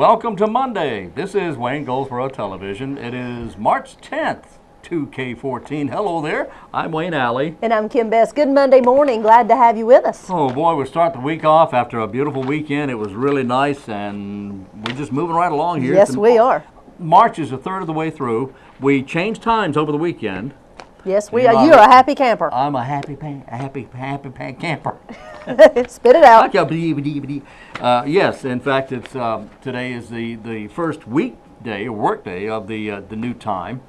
Welcome to Monday. This is Wayne Goldsboro Television. It is March 10th, 2K14. Hello there. I'm Wayne Alley. And I'm Kim Best. Good Monday morning. Glad to have you with us. Oh boy, we start the week off after a beautiful weekend. It was really nice, and we're just moving right along here. Yes, we are. March is a third of the way through. We changed times over the weekend. Yes, we are. You're a happy camper. I'm a happy camper. Spit it out. Yes, in fact, it's today is the first weekday or workday of the new time.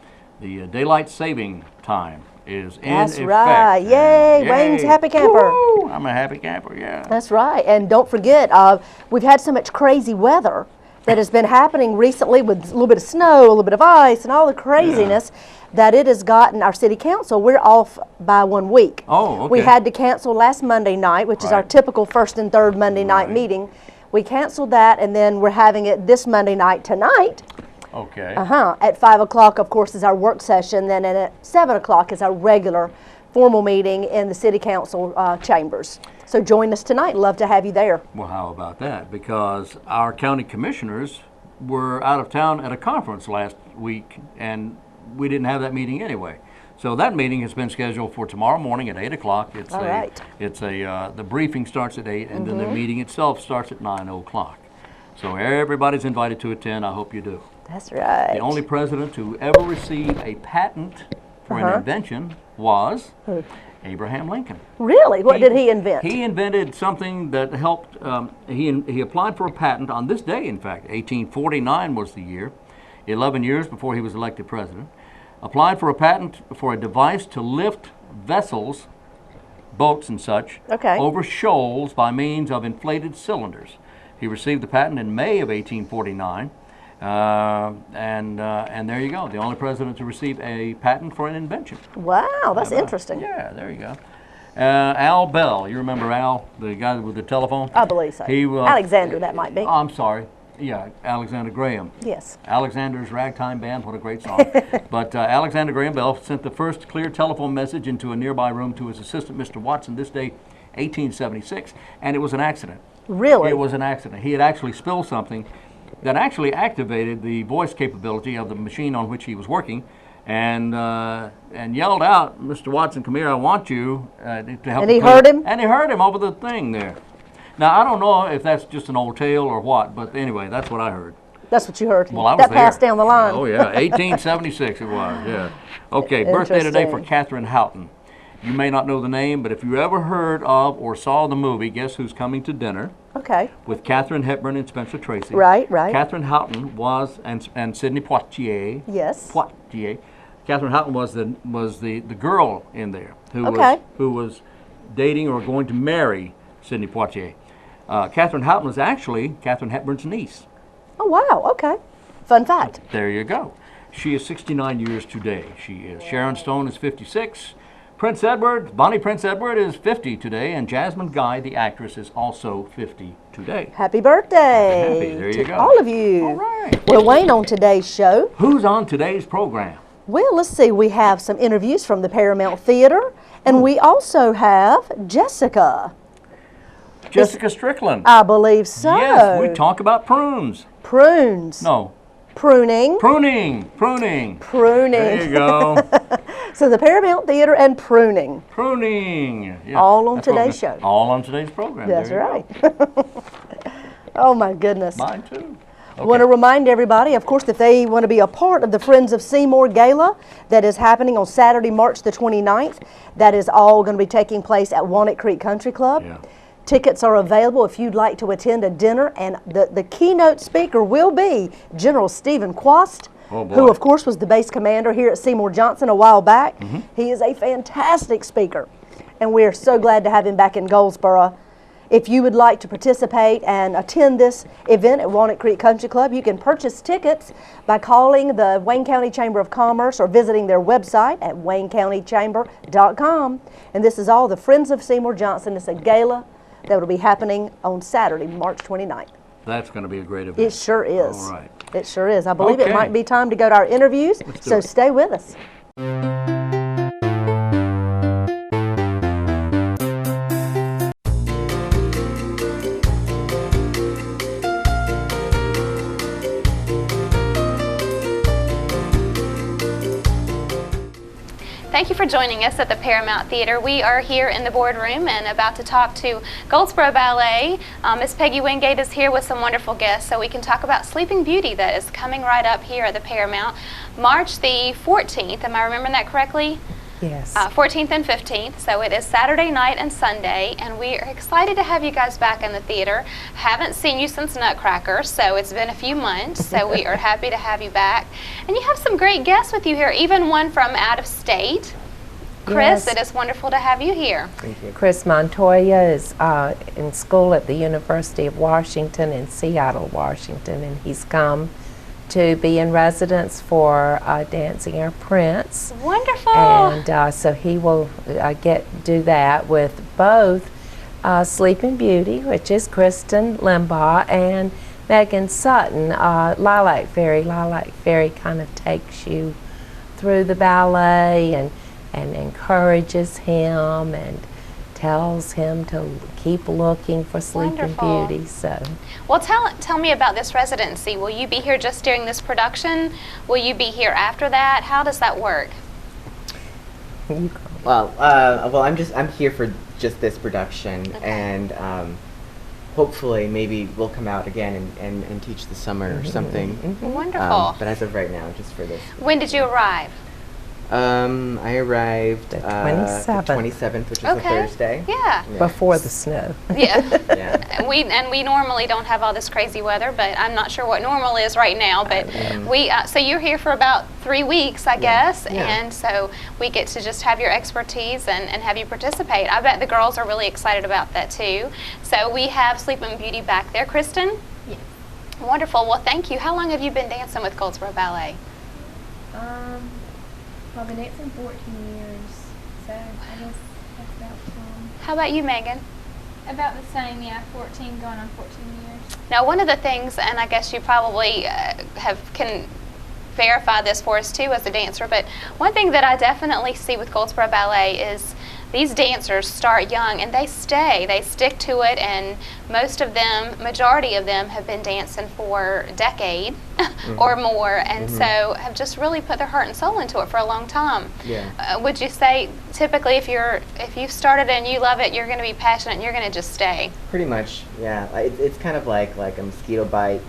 The daylight saving time is in effect. That's right. Yay, Wayne's happy camper. Woo! I'm a happy camper, yeah. That's right. And don't forget, we've had so much crazy weather that has been happening recently with a little bit of snow, a little bit of ice, and all the craziness. Yeah. That it has gotten our city council, we're off by 1 week. Oh, okay. We had to cancel last Monday night, which is our typical first and third Monday night meeting. We canceled that, and then we're having it this Monday night tonight. Okay. At 5 o'clock, of course, is our work session. Then at 7 o'clock is our regular formal meeting in the city council chambers. So join us tonight. Love to have you there. Well, how about that? Because our county commissioners were out of town at a conference last week, and we didn't have that meeting anyway. So that meeting has been scheduled for tomorrow morning at 8 o'clock. The briefing starts at 8, and then the meeting itself starts at 9 o'clock. So everybody's invited to attend. I hope you do. That's right. The only president to ever receive a patent for an invention was Abraham Lincoln. Really? What did he invent? He invented something that helped. He applied for a patent on this day, in fact. 1849 was the year, 11 years before he was elected president. Applied for a patent for a device to lift vessels, boats and such, over shoals by means of inflated cylinders. He received the patent in May of 1849, and there you go, the only president to receive a patent for an invention. Wow, that's interesting. Yeah, there you go. Al Bell, you remember Al, the guy with the telephone? I believe so. Alexander, that might be. Oh, I'm sorry. Yeah, Alexander Graham. Yes. Alexander's Ragtime Band, what a great song. But Alexander Graham Bell sent the first clear telephone message into a nearby room to his assistant, Mr. Watson, this day, 1876, and it was an accident. Really? It was an accident. He had actually spilled something that actually activated the voice capability of the machine on which he was working, and yelled out, "Mr. Watson, come here, I want you," to help. And he heard him? And he heard him over the thing there. Now, I don't know if that's just an old tale or what, but anyway, that's what I heard. That's what you heard. Well, I was that passed down the line. Oh, yeah. 1876 it was, yeah. Okay, birthday today for Catherine Houghton. You may not know the name, but if you ever heard of or saw the movie, Guess Who's Coming to Dinner? Okay. With Katharine Hepburn and Spencer Tracy. Right, right. Catherine Houghton was, and Sidney Poitier. Yes. Poitier. Catherine Houghton was the girl in there who was dating or going to marry Sidney Poitier. Catherine Houghton was actually Katharine Hepburn's niece. Oh, wow. Okay. Fun fact. There you go. She is 69 years today. She is. Sharon Stone is 56. Bonnie Prince Edward is 50 today, and Jasmine Guy, the actress, is also 50 today. Happy birthday. Happy. There you go. All of you. All right. Well, Wayne, on today's show. Who's on today's program? Well, let's see. We have some interviews from the Paramount Theater, and we also have Jessica. Jessica Strickland. I believe so. Yes, we talk about prunes. Prunes. No. Pruning. Pruning. There you go. So the Paramount Theater and pruning. Pruning. Yeah. All on today's show. All on today's program. That's right. Oh, my goodness. Mine too. I want to remind everybody, of course, that they want to be a part of the Friends of Seymour Gala that is happening on Saturday, March the 29th. That is all going to be taking place at Walnut Creek Country Club. Yeah. Tickets are available if you'd like to attend a dinner, and the keynote speaker will be General Stephen Quast, who, of course, was the base commander here at Seymour Johnson a while back. He is a fantastic speaker, and we're so glad to have him back in Goldsboro. If you would like to participate and attend this event at Walnut Creek Country Club, you can purchase tickets by calling the Wayne County Chamber of Commerce or visiting their website at waynecountychamber.com. And this is all the Friends of Seymour Johnson. It's a gala that will be happening on Saturday, March 29th. That's going to be a great event. It sure is. All right. It sure is. I believe it might be time to go to our interviews, so stay with us. Thank you for joining us at the Paramount Theater. We are here in the boardroom and about to talk to Goldsboro Ballet. Miss Peggy Wingate is here with some wonderful guests so we can talk about Sleeping Beauty that is coming right up here at the Paramount. March the 14th, am I remembering that correctly? Yes. 14th and 15th, so it is Saturday night and Sunday, and we are excited to have you guys back in the theater. Haven't seen you since Nutcracker, so it's been a few months, so we are happy to have you back. And you have some great guests with you here, even one from out of state. Chris, Yes. it is wonderful to have you here. Thank you. Chris Montoya is in school at the University of Washington in Seattle, Washington, and he's come to be in residence for Dancing Our Prince. Wonderful. And so he will do that with both Sleeping Beauty, which is Kristin Limbaugh, and Megan Sutton. Lilac Fairy. Lilac Fairy kind of takes you through the ballet and encourages him and tells him to keep looking for Sleeping Wonderful. Beauty. So, Well, tell me about this residency. Will you be here just during this production? Will you be here after that? How does that work? you Well, I'm here for just this production, Okay. and hopefully maybe we'll come out again and teach the summer or something. Wonderful. But as of right now, just for this. When did you arrive? I arrived The the 27th. 27th, which is a Okay. Thursday. Yeah. before the snow. Yeah. Yeah. And we normally don't have all this crazy weather, but I'm not sure what normal is right now. But so you're here for about 3 weeks, I guess, Yeah. and so we get to just have your expertise and have you participate. I bet the girls are really excited about that too. So we have Sleeping Beauty back there, Kristin. Yes. Wonderful. Well, thank you. How long have you been dancing with Goldsboro Ballet? I've been dancing 14 years, so I guess that's about time. How about you, Megan? About the same, yeah, 14, going on 14 years. Now, one of the things, and I guess you probably can verify this for us too as a dancer, but one thing that I definitely see with Goldsboro Ballet is these dancers start young and they stick to it, and majority of them have been dancing for a decade or more, and so have just really put their heart and soul into it for a long time. Yeah. Would you say typically if you've started and you love it, you're going to be passionate and you're going to just stay? Pretty much, yeah. It's kind of like a mosquito bite.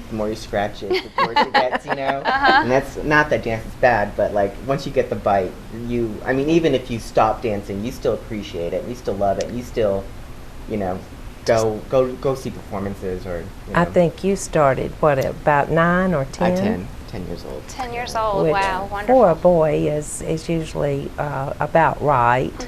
The more you scratch it, the worse it gets, you know? And that's not that dance is bad, but like once you get the bite, even if you stop dancing, you still appreciate it, and you still love it, and you still, go see performances or, I think you started, about 9 or 10? 10 years old. 10 years old, Which wow, wonderful. for a boy is usually about right.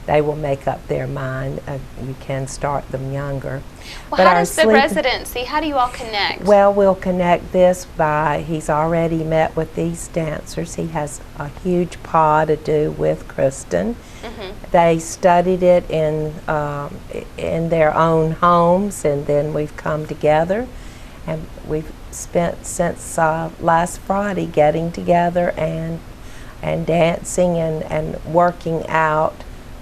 They will make up their mind. You can start them younger. Well, But how our does the residency, how do you all connect? Well, we'll connect this by, he's already met with these dancers. He has a huge pas to do with Kristin. They studied it in their own homes, and then we've come together, and we've spent since last Friday getting together and dancing and working out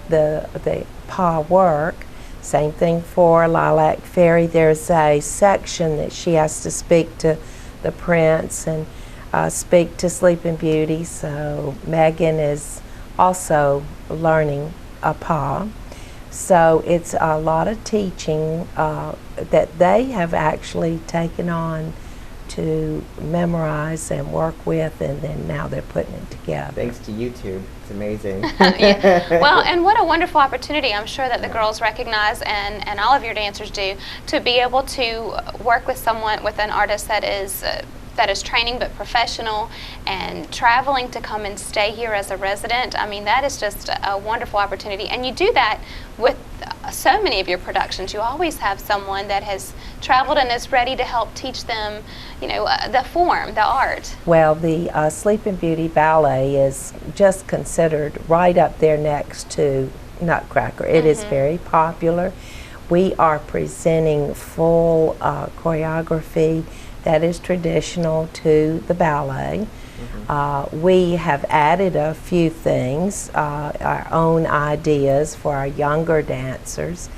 the pas work. Same thing for Lilac Fairy. There's a section that she has to speak to the prince and speak to Sleeping Beauty. So Megan is also learning a pas. So it's a lot of teaching that they have actually taken on to memorize and work with, and then now they're putting it together. Thanks to YouTube. It's amazing. Yeah. Well, and what a wonderful opportunity, I'm sure that the girls recognize, and all of your dancers do, to be able to work with an artist that is training but professional and traveling to come and stay here as a resident. I mean, that is just a wonderful opportunity. And you do that with so many of your productions. You always have someone that has traveled and is ready to help teach them, the form, the art. Well, the Sleeping Beauty Ballet is just considered right up there next to Nutcracker. It is very popular. We are presenting full choreography that is traditional to the ballet. We have added a few things, our own ideas for our younger dancers,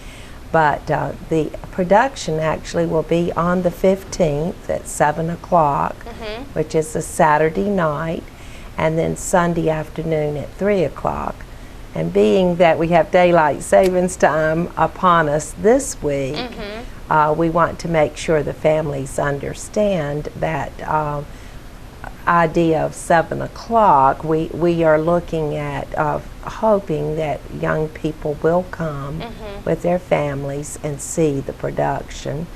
but the production actually will be on the 15th at 7 o'clock, which is a Saturday night, and then Sunday afternoon at 3 o'clock. And being that we have daylight savings time upon us this week, we want to make sure the families understand that idea of 7 o'clock. We are looking at hoping that young people will come with their families and see the production.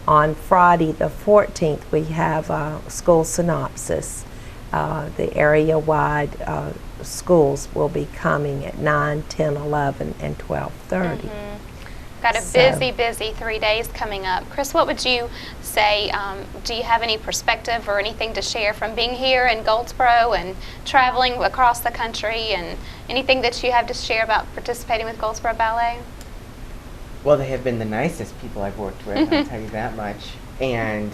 On Friday the 14th, we have a school synopsis. The area-wide schools will be coming at 9, 10, 11, and 12:30. Got a busy 3 days coming up. Chris, what would you say, do you have any perspective or anything to share from being here in Goldsboro and traveling across the country, and anything that you have to share about participating with Goldsboro Ballet? Well, they have been the nicest people I've worked with, I'll tell you that much. And,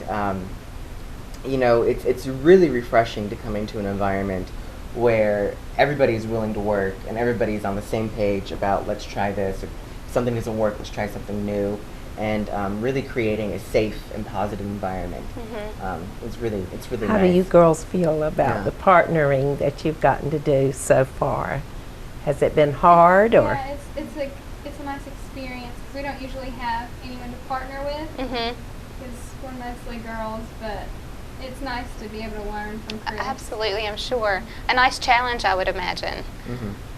you know, it's really refreshing to come into an environment where everybody's willing to work and everybody's on the same page about let's try this, or if something doesn't work, let's try something new, and really creating a safe and positive environment. It's really How nice. do you girls feel about the partnering that you've gotten to do so far? Has it been hard, or? Yeah, it's a nice experience because we don't usually have anyone to partner with because we're mostly girls, but it's nice to be able to learn from Chris. Absolutely, I'm sure. A nice challenge, I would imagine.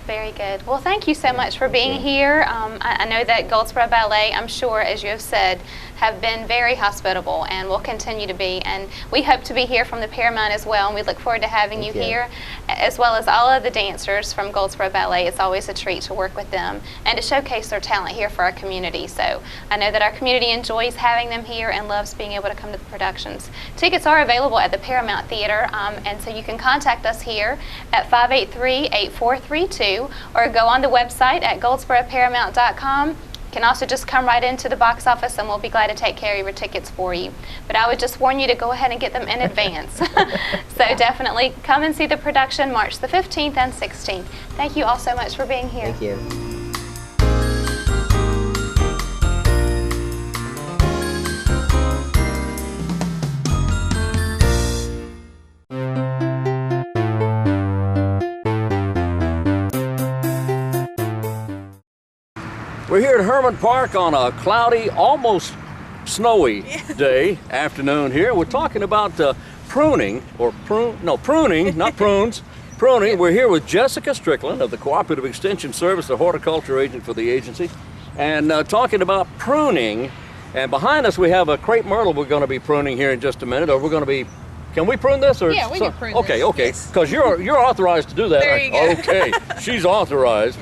Very good. Well, thank you so much for being here. I know that Goldsboro Ballet, I'm sure, as you have said, have been very hospitable and will continue to be. And we hope to be here from the Paramount as well, and we look forward to having you here, as well as all of the dancers from Goldsboro Ballet. It's always a treat to work with them and to showcase their talent here for our community. So I know that our community enjoys having them here and loves being able to come to the productions. Tickets are available at the Paramount Theater, and so you can contact us here at 583-8432 or go on the website at goldsboroparamount.com. You can also just come right into the box office and we'll be glad to take care of your tickets for you. But I would just warn you to go ahead and get them in advance. So definitely come and see the production March the 15th and 16th. Thank you all so much for being here. Thank you. We're here at Herman Park on a cloudy, almost snowy day, afternoon here. We're talking about pruning, not prunes, pruning. We're here with Jessica Strickland of the Cooperative Extension Service, the horticulture agent for the agency, and talking about pruning. And behind us we have a crepe myrtle we're going to be pruning here in just a minute, or we're going to be, can we prune this? Or yeah, we can prune this. Okay, because you're authorized to do that. There you go. Okay, she's authorized.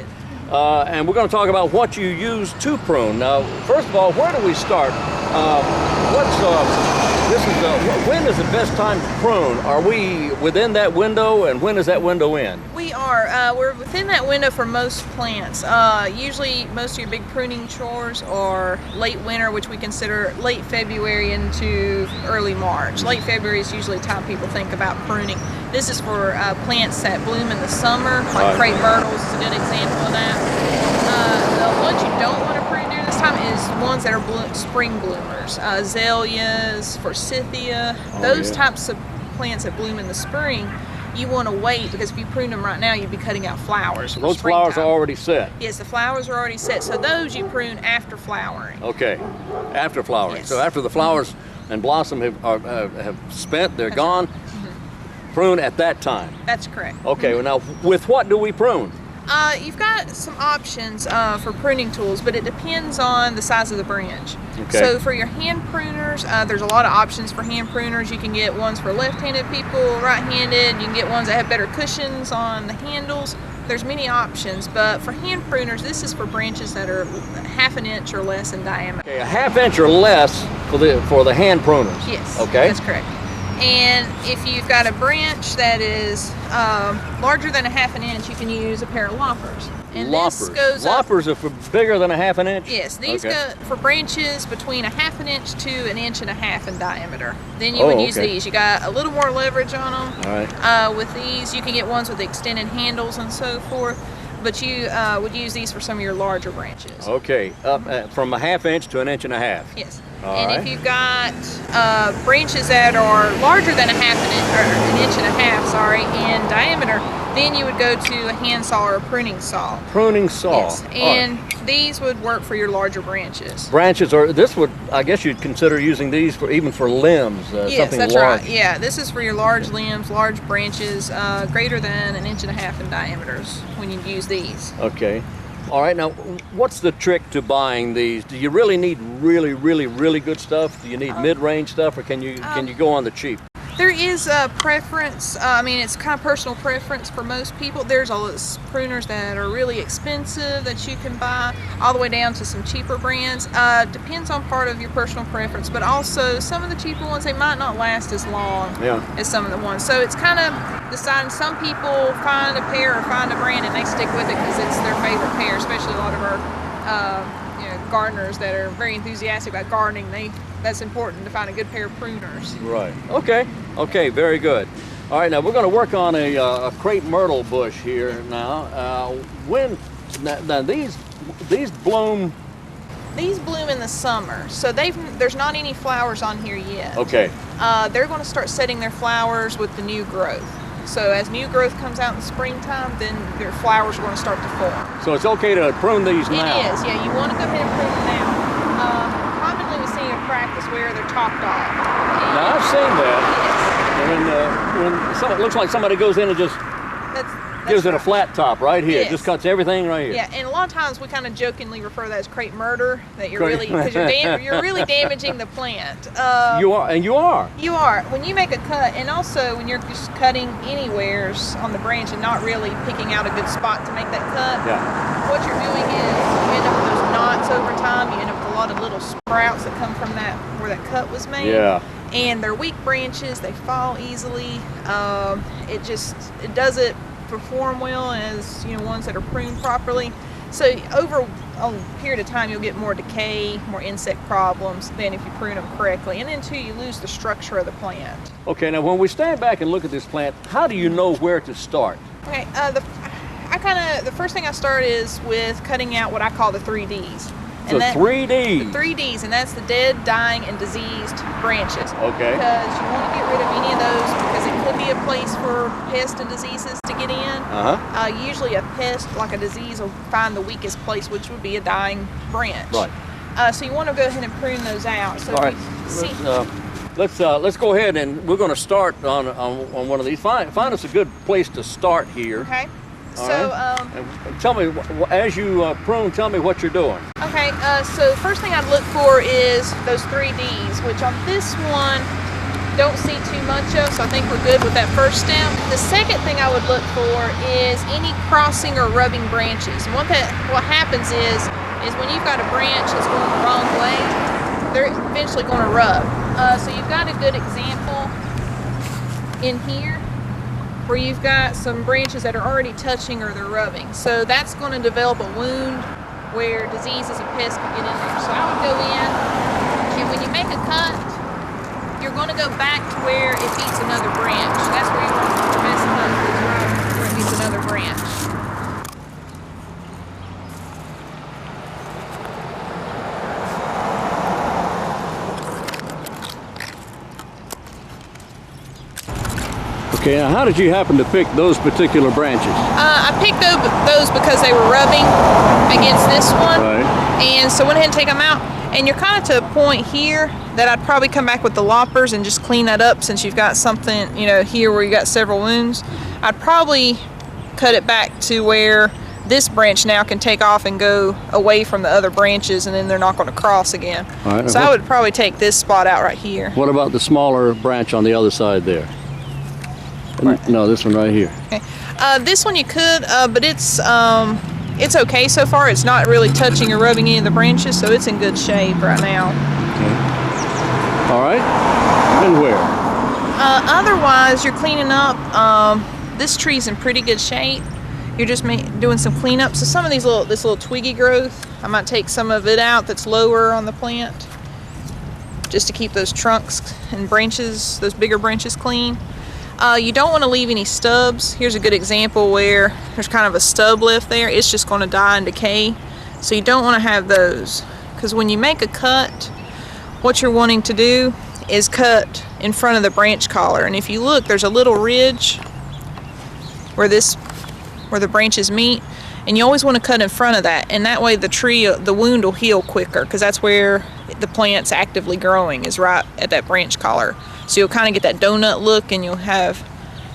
And we're going to talk about what you use to prune. Now, first of all, where do we start? When is the best time to prune? Are we within that window, and when does that window end? We are. We're within that window for most plants. Usually, most of your big pruning chores are late winter, which we consider late February into early March. Late February is usually the time people think about pruning. This is for plants that bloom in the summer, like crepe myrtles is a good example of that. The ones you don't want to prune during this time is ones that are spring bloomers. Azaleas, forsythia, those types of plants that bloom in the spring, you want to wait, because if you prune them right now, you'd be cutting out flowers. Those flowers are already set? Yes, the flowers are already set, so those you prune after flowering. Okay, after flowering. Yes. So after the flowers and blossom have spent, they're gone, prune at that time? That's correct. Okay, well now, with what do we prune? You've got some options for pruning tools, but it depends on the size of the branch. Okay. So for your hand pruners, there's a lot of options for hand pruners. You can get ones for left-handed people, right-handed. You can get ones that have better cushions on the handles. There's many options, but for hand pruners, this is for branches that are half an inch or less in diameter. Okay, a half inch or less for the hand pruners? Yes, okay, that's correct. And if you've got a branch that is larger than a half an inch, you can use a pair of loppers. And loppers. This goes up, loppers are for bigger than a half an inch? yes, these okay. go for branches between a half an inch to an inch and a half in diameter. Then you would use these. You got a little more leverage on them. All right. With these, you can get ones with extended handles and so forth, but you would use these for some of your larger branches. Okay, up from a half inch to an inch and a half. Yes. And if you've got branches that are larger than an inch and a half, in diameter, then you would go to a hand saw or a pruning saw. Pruning saw. Yes, and these would work for your larger branches. Branches, or this would, I guess you'd consider using these for even for limbs, Yes, something that's large. right. Yeah, this is for your large limbs, large branches, greater than an inch and a half in diameters when you use these. Okay. All right, now, what's the trick to buying these? Do you really need really good stuff? Do you need mid-range stuff, or can you go on the cheap? There is a preference. I mean, it's kind of personal preference for most people. There's all those pruners that are really expensive that you can buy, all the way down to some cheaper brands. Depends on part of your personal preference, but also some of the cheaper ones, they might not last as long as some of the ones. So it's kind of deciding. Some people find a pair or find a brand and they stick with it because it's their favorite pair, especially a lot of our gardeners that are very enthusiastic about gardening. That's important to find a good pair of pruners. Right. Okay, very good. All right, now we're going to work on a crepe myrtle bush here now. Now these bloom? These bloom in the summer, so there's not any flowers on here yet. Okay. They're going to start setting their flowers with the new growth. So as new growth comes out in the springtime, then their flowers are going to start to form. So it's okay to prune these now? It is, yeah. You want to go ahead and prune them now. Commonly we see a practice where they're topped off. Now I've seen that. When it looks like somebody goes in and just gives it a flat top right here. Yes. Just cuts everything right here. Yeah, and a lot of times we kind of jokingly refer to that as crepe murder, that you're really, because you're really damaging the plant. You are. You are. When you make a cut, and also when you're just cutting anywheres on the branch and not really picking out a good spot to make that cut, what you're doing is you end up with those knots over time. You end up with a lot of little sprouts that come from that where that cut was made. Yeah. And they're weak branches. They fall easily. It doesn't perform well as ones that are pruned properly. So over a period of time you'll get more decay, more insect problems than if you prune them correctly. And then too, you lose the structure of the plant. Okay, now when we stand back and look at this plant, how do you know where to start? Okay, the first thing I start is with cutting out what I call the 3Ds. So 3Ds. The 3Ds, and that's the dead, dying, and diseased branches. Okay. Because you want to get rid of any of those because it could be a place for pests and diseases to get in. Usually a pest, like a disease, will find the weakest place, which would be a dying branch. Right. So you want to go ahead and prune those out. So all right. Let's go ahead, and we're going to start on one of these. Find us a good place to start here. Okay. All right. And tell me, as you prune, tell me what you're doing. Okay, so the first thing I'd look for is those 3Ds, which on this one, don't see too much of, so I think we're good with that first step. The second thing I would look for is any crossing or rubbing branches. And what happens is when you've got a branch that's going the wrong way, they're eventually going to rub. So you've got a good example in here, where you've got some branches that are already touching or they're rubbing. So that's going to develop a wound where diseases and pests can get in there. So I would go in, and when you make a cut, you're going to go back to where it meets another branch. That's where you want to mess it up, is right where it meets another branch. Okay, now how did you happen to pick those particular branches? I picked those because they were rubbing against this one. Right. And so I went ahead and take them out. And you're kind of to a point here that I'd probably come back with the loppers and just clean that up, since you've got something, here where you got several wounds. I'd probably cut it back to where this branch now can take off and go away from the other branches, and then they're not going to cross again. All right. So I would probably take this spot out right here. What about the smaller branch on the other side there? Right. No, this one right here. Okay. This one you could, but it's okay so far. It's not really touching or rubbing any of the branches, so it's in good shape right now. Okay. All right. And where? Otherwise, you're cleaning up. This tree's in pretty good shape. You're just doing some cleanup. So some of this little twiggy growth, I might take some of it out that's lower on the plant, just to keep those trunks and branches, those bigger branches, clean. You don't want to leave any stubs. Here's a good example where there's kind of a stub left there. It's just going to die and decay. So you don't want to have those, because when you make a cut, what you're wanting to do is cut in front of the branch collar. And if you look, there's a little ridge where the branches meet, and you always want to cut in front of that, and that way the wound will heal quicker, because that's where the plant's actively growing, is right at that branch collar. So you'll kind of get that donut look, and you'll have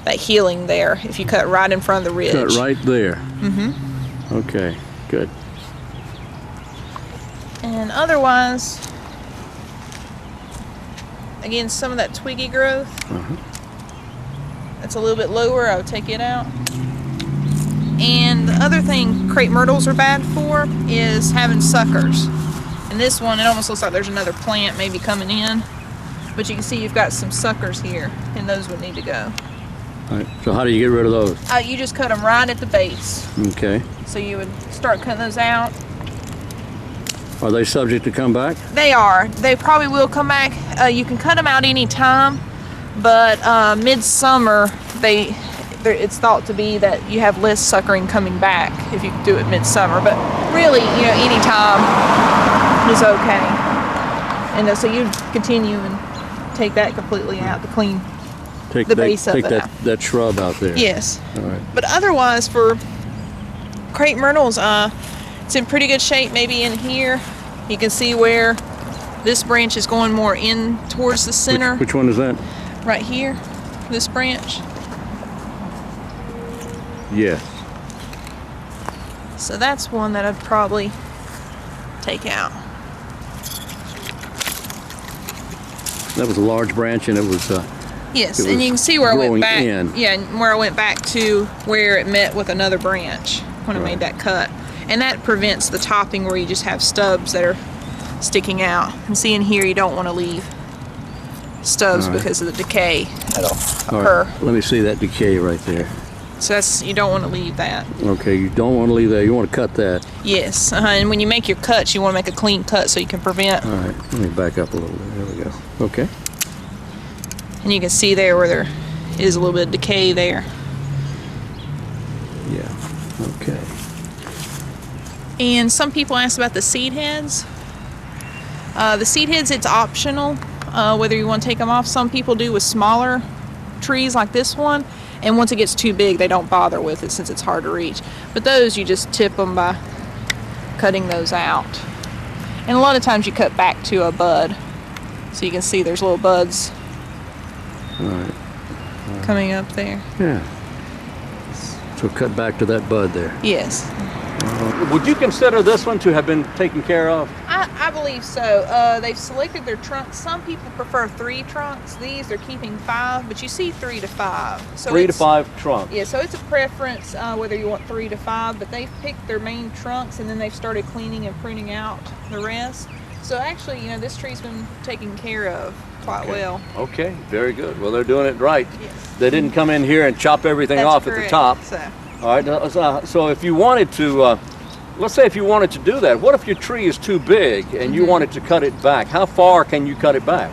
that healing there if you cut right in front of the ridge. Cut right there. Mm-hmm. Okay, good. And otherwise, again, some of that twiggy growth, that's a little bit lower, I would take it out. And the other thing crepe myrtles are bad for is having suckers. And this one, it almost looks like there's another plant maybe coming in, but you can see you've got some suckers here, and those would need to go. All right, so how do you get rid of those? You just cut them right at the base. Okay. So you would start cutting those out. Are they subject to come back? They are. They probably will come back. You can cut them out any time, but midsummer, it's thought to be that you have less suckering coming back if you do it midsummer, but really, any time is okay. And so you continue and take that completely out to clean the base of it. Take that shrub out there. Yes. All right. But otherwise, for crepe myrtles, it's in pretty good shape. Maybe in here, you can see where this branch is going more in towards the center. Which one is that? Right here, this branch. Yes. So that's one that I'd probably take out. That was a large branch, and it was. Yes, and you can see where I went back. In. Yeah, where I went back to where it met with another branch when I made that cut, and that prevents the topping where you just have stubs that are sticking out. And see in here, you don't want to leave stubs because of the decay that'll occur. Right. Let me see that decay right there. So you don't want to leave that. Okay, you don't want to leave that. You want to cut that. Yes, and when you make your cuts, you want to make a clean cut so you can prevent. All right, let me back up a little bit. There we go. Okay. And you can see there where there is a little bit of decay there. Yeah, okay. And some people ask about the seed heads. The seed heads, it's optional whether you want to take them off. Some people do with smaller trees like this one. And once it gets too big, they don't bother with it since it's hard to reach. But those, you just tip them by cutting those out. And a lot of times you cut back to a bud. So you can see there's little buds coming up there. Yeah. So cut back to that bud there. Yes. Would you consider this one to have been taken care of? I believe so. They've selected their trunks. Some people prefer 3 trunks. These, they're keeping 5, but you see 3 to 5. So 3 to 5 trunks. Yeah, so it's a preference whether you want 3 to 5, but they've picked their main trunks and then they've started cleaning and pruning out the rest. So actually, this tree's been taken care of quite well. Okay, very good. Well, they're doing it right. Yes. They didn't come in here and chop everything off correct. at the top. So. All right, so if you wanted to, let's say if you wanted to do that, what if your tree is too big and you wanted to cut it back? How far can you cut it back?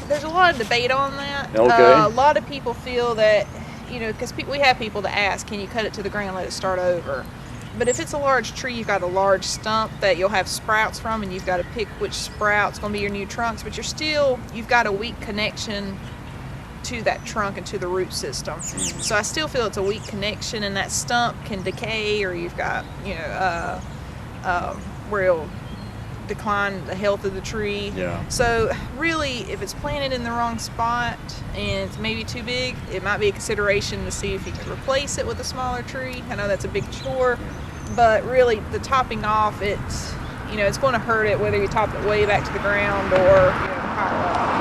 There's a lot of debate on that. Okay. A lot of people feel that, because we have people that ask, can you cut it to the ground and let it start over? But if it's a large tree, you've got a large stump that you'll have sprouts from, and you've got to pick which sprout's going to be your new trunks, but you've got a weak connection to that trunk and to the root system. So I still feel it's a weak connection, and that stump can decay, or you've got, where it'll decline the health of the tree. Yeah. So really, if it's planted in the wrong spot and it's maybe too big, it might be a consideration to see if you can replace it with a smaller tree. I know that's a big chore, but really the topping off, it's going to hurt it whether you top it way back to the ground or higher up.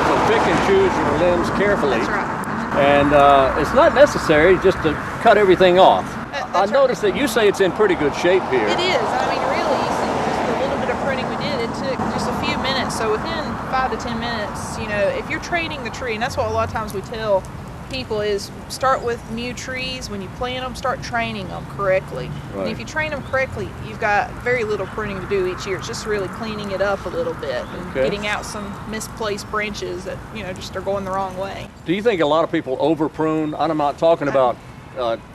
So pick and choose your limbs carefully. That's right. And it's not necessary just to cut everything off. I That's noticed that you say it's in pretty good shape here. It is. I mean, really, you see just the little bit of pruning we did, it took just a few minutes. So within 5 to 10 minutes, if you're training the tree, and that's what a lot of times we tell people is start with new trees. When you plant them, start training them correctly. Right. And if you train them correctly, you've got very little pruning to do each year. It's just really cleaning it up a little bit and getting out some misplaced branches that, just are going the wrong way. Do you think a lot of people over prune? I'm not talking about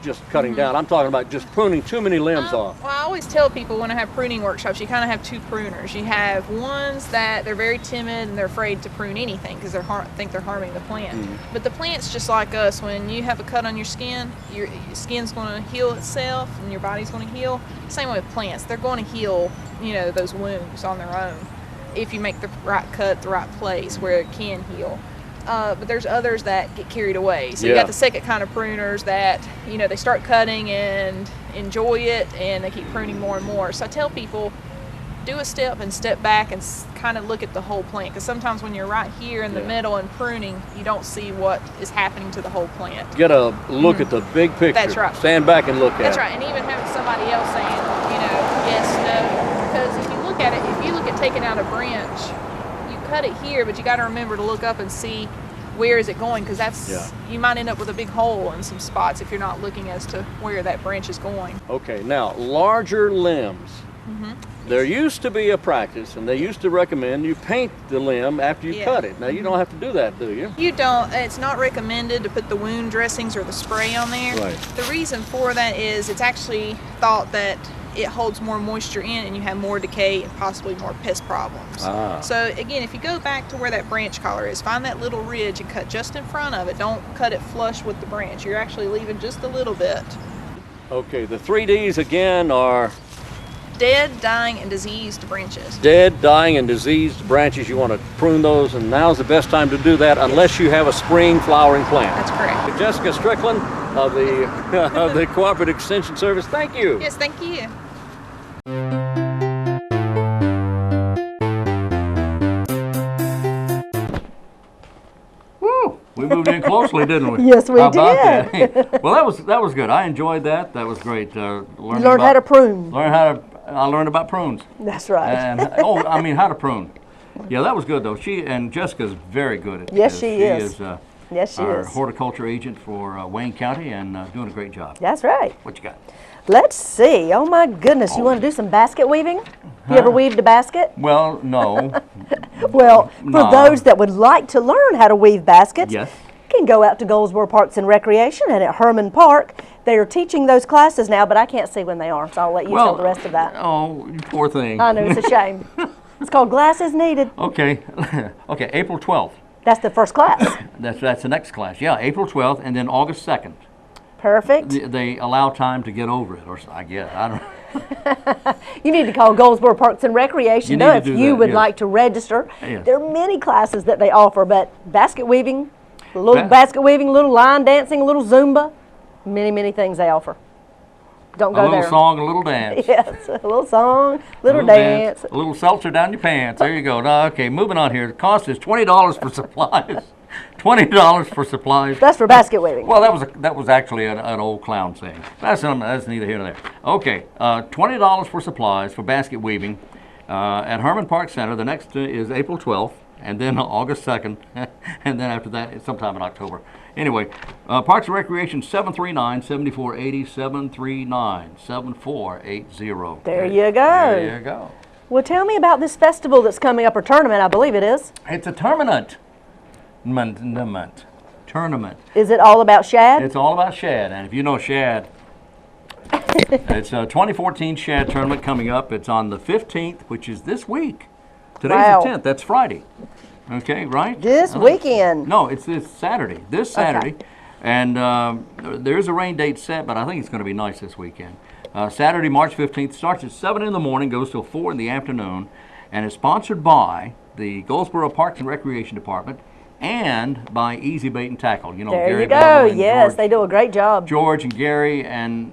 just cutting down. I'm talking about just pruning too many limbs off. Well, I always tell people when I have pruning workshops, you kind of have two pruners. You have ones that they're very timid and they're afraid to prune anything because they think they're harming the plant. But the plant's just like us. When you have a cut on your skin's going to heal itself and your body's going to heal. Same way with plants. They're going to heal, those wounds on their own if you make the right cut, the right place where it can heal. But there's others that get carried away. So you got the second kind of pruners that, they start cutting and enjoy it and they keep pruning more and more. So I tell people, do a step and step back and kind of look at the whole plant. Because sometimes when you're right here in the middle and pruning, you don't see what is happening to the whole plant. Get a look at the big picture. That's right. Stand back and look at it. That's right. And even having somebody else saying, yes, no. Because if you look at it, if you look at taking out a branch, cut it here, but you got to remember to look up and see where is it going, because you might end up with a big hole in some spots if you're not looking as to where that branch is going. Okay, now larger limbs. There used to be a practice, and they used to recommend you paint the limb after you cut it. Now you don't have to do that, do you? You don't. It's not recommended to put the wound dressings or the spray on there. Right. The reason for that is it's actually thought that it holds more moisture in and you have more decay and possibly more pest problems. So again, if you go back to where that branch collar is, find that little ridge and cut just in front of it. Don't cut it flush with the branch. You're actually leaving just a little bit. Okay, the 3 Ds again are dead, dying, and diseased branches. Dead, dying, and diseased branches. You want to prune those, and now's the best time to do that unless you have a spring flowering plant. That's correct. Jessica Strickland of the of the Cooperative Extension Service, thank you. Yes, thank you. Woo! We moved in closely, didn't we? Yes, we How about did. that? Well, that was good. I enjoyed that. That was great. Learn how to prune. I learned about prunes. That's right. And how to prune. Yeah, that was good though. Jessica's very good at Yes, this. she is. Yes, she is. Our horticulture agent for Wayne County and doing a great job. That's right. What you got? Let's see. Oh my goodness, you want to do some basket weaving? You ever weaved a basket? Well, no. Well, for those that would like to learn how to weave baskets, Yes. you can go out to Goldsboro Parks and Recreation and at Herman Park. They are teaching those classes now, but I can't see when they are, so I'll let you tell the rest of that. Oh, you poor thing. I know, it's a shame. It's called Glasses Needed. Okay. Okay, April 12th. That's the first class. That's the next class. Yeah, April 12th and then August 2nd. Perfect. They allow time to get over it, or I guess. I don't know. You need to call Goldsboro Parks and Recreation though, if you would yes. like to register. Yes. There are many classes that they offer, but basket weaving, a little basket weaving, a little line dancing, a little Zumba, many things they offer. Don't go there. A little song, a little dance. Yes, a little song, little dance. A little seltzer down your pants. There you go. Now, okay, moving on here. The cost is $20 for supplies. $20 for supplies. That's for basket weaving. Well, that was actually an old clown saying. That's neither here nor there. Okay, $20 for supplies for basket weaving at Herman Park Center. The next is April 12th, and then August 2nd, and then after that, it's sometime in October. Anyway, Parks and Recreation 739-7480, 739-7480. There you go. There you go. Well, tell me about this festival that's coming up, or tournament, I believe it is. It's a tournament. Tournament. Is it all about shad? It's all about shad, and if you know shad, it's a 2014 shad tournament coming up. It's on the 15th, which is this week. Today's the 10th. That's Friday. Okay, right? This weekend. No, it's this Saturday. This Saturday. Okay. And there's a rain date set, but I think it's going to be nice this weekend. Saturday, March 15th, starts at 7 in the morning, goes till 4 in the afternoon, and is sponsored by the Goldsboro Parks and Recreation Department and by Easy Bait and Tackle. You know, there Gary you go. Yes, George, they do a great job. George and Gary and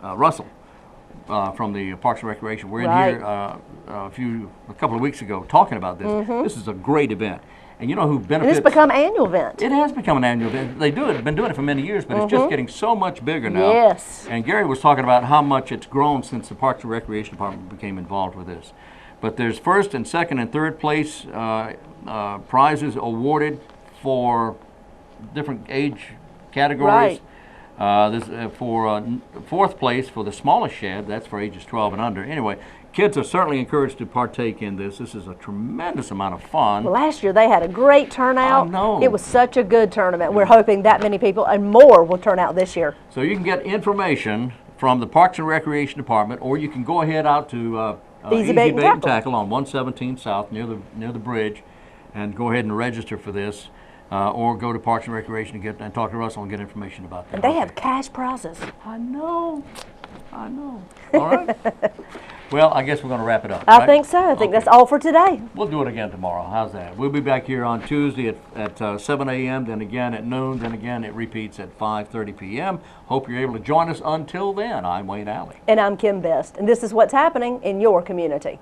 Russell from the Parks and Recreation. We're in here a couple of weeks ago talking about this. Mm-hmm. This is a great event. And you know who benefits? And it's become an annual event. It has become an annual event. They've been doing it for many years, but it's just getting so much bigger now. Yes. And Gary was talking about how much it's grown since the Parks and Recreation Department became involved with this. But there's first and second and third place prizes awarded for different age categories. Right. This for fourth place for the smallest shed. That's for ages 12 and under. Anyway, kids are certainly encouraged to partake in this. This is a tremendous amount of fun. Well, last year they had a great turnout. I know. It was such a good tournament. We're hoping that many people and more will turn out this year. So you can get information from the Parks and Recreation Department, or you can go ahead out to Easy Bait and Tackle on 117 South near the bridge, and go ahead and register for this, or go to Parks and Recreation and talk to Russell and get information about that. And they have cash prizes. I know. All right. Well, I guess we're going to wrap it up. I think so. I think that's all for today. We'll do it again tomorrow. How's that? We'll be back here on Tuesday at 7 a.m., then again at noon, then again it repeats at 5:30 p.m. Hope you're able to join us until then. I'm Wayne Alley. And I'm Kim Best. And this is what's happening in your community.